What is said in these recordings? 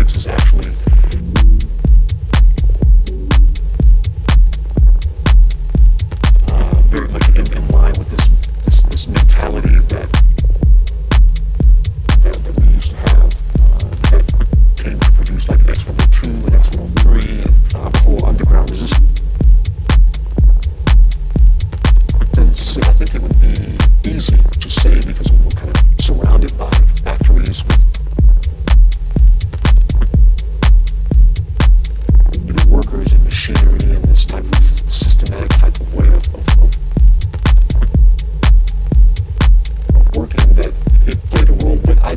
Records is actually very much in line with this mentality that we used to have that came to produce like X102 and X103 and the whole underground resistance. I think it would be easy to say because we're kind of surrounded by factories with workers and machinery and this type of systematic type of way of working that it played a role. But I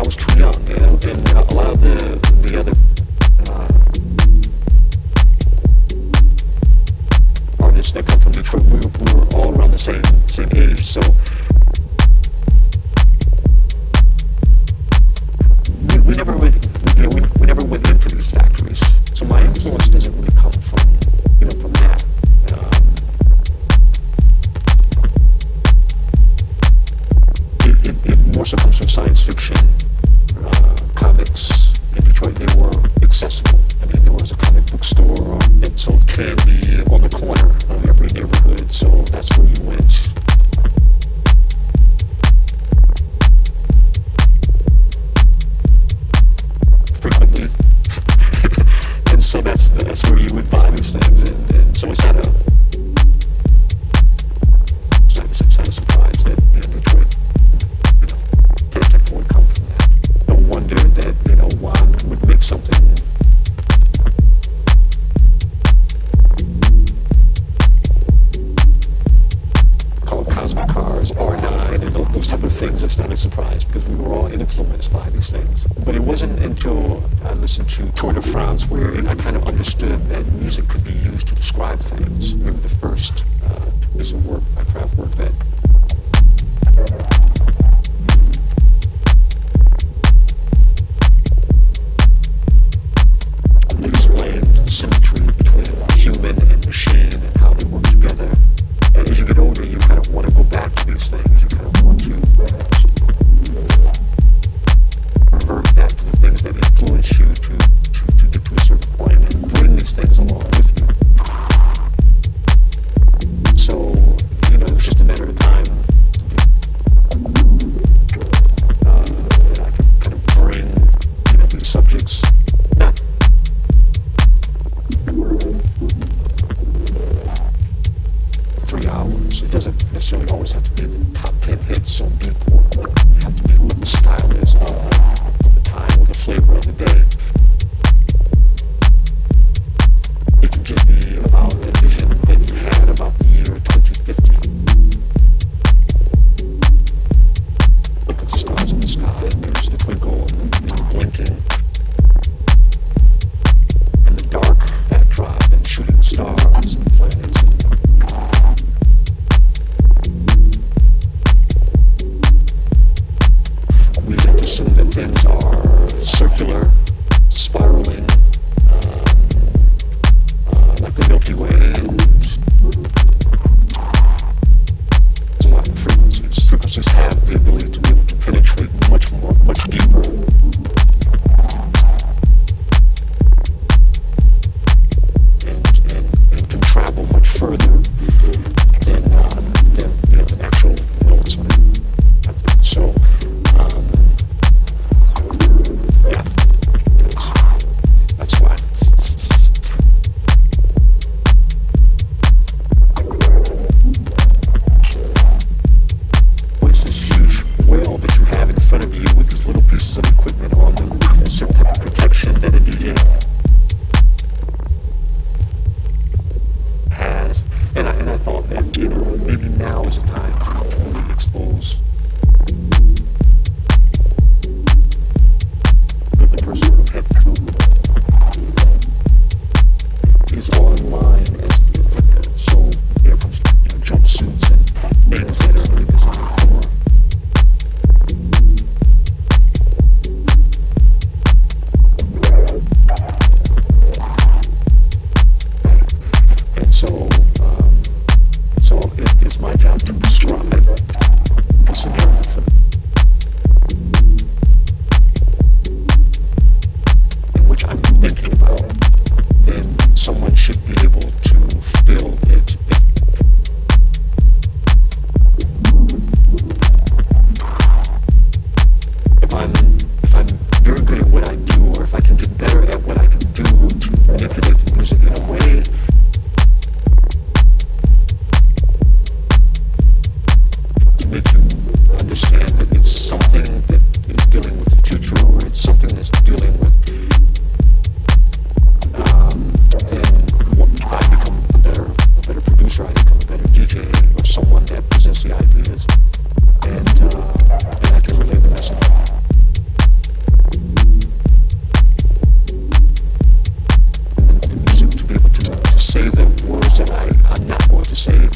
was too young, and a lot of the other artists that come from Detroit, we were all around the same age, so we never went into these factories. So my influence doesn't really come from that. It more so comes from science fiction, comics. In Detroit, they were accessible. I mean, there was a comic book store that sold candy on the corner of every neighborhood, so that's where you went. Frequently. And so that's where you would buy these things, and so it's not a surprise that Detroit, tech would come from that. No wonder that Juan would make something called Cosmic Cars, R9, and those type of things. It's not a surprise because we were all influenced by these things. But it wasn't until I listened to Tour de France where I kind of understood that music could be used to describe things. Maybe the first piece of work, my craft work, that explained symmetry between human and machine and how they work together. And as you get older, you kind of want to go back to these things. You kind of want to revert back to the things that influence you to get to a certain point and bring these things along with you. So, it's just a matter of time that I can kind of bring, these subjects, not 3 hours. It doesn't necessarily always have to be the top 10 hits on Beatport. It have to be what the style is of the time or the flavor of the day. It can just be about the vision that you had about the year 2050. Look at the stars in the sky, and there's the twinkle and the blinking, and the dark backdrop, and shooting stars and planets. We have to assume that things are circular, spiraling, like the Milky Way, and there's a lot of frequencies. Frequencies have the ability to be able to penetrate much deeper. And can travel much further than the actual notes. So, that's why. What is this huge whale that you have in front of you with these little pieces of make you understand that it's something that is dealing with the future, or it's something that's dealing with then I become a better producer, I become a better DJ, or someone that presents the ideas, and I can relay the message. The music, to be able to say the words that I'm not going to say.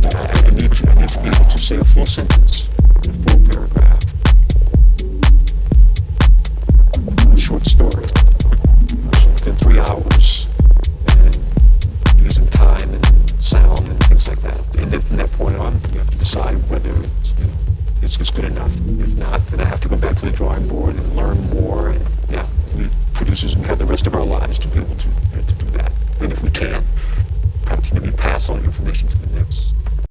I need to be able to say a full sentence, a full paragraph, a short story, within 3 hours, and using time and sound and things like that. And then from that point on, you have to decide whether it's good enough. If not, then I have to go back to the drawing board and learn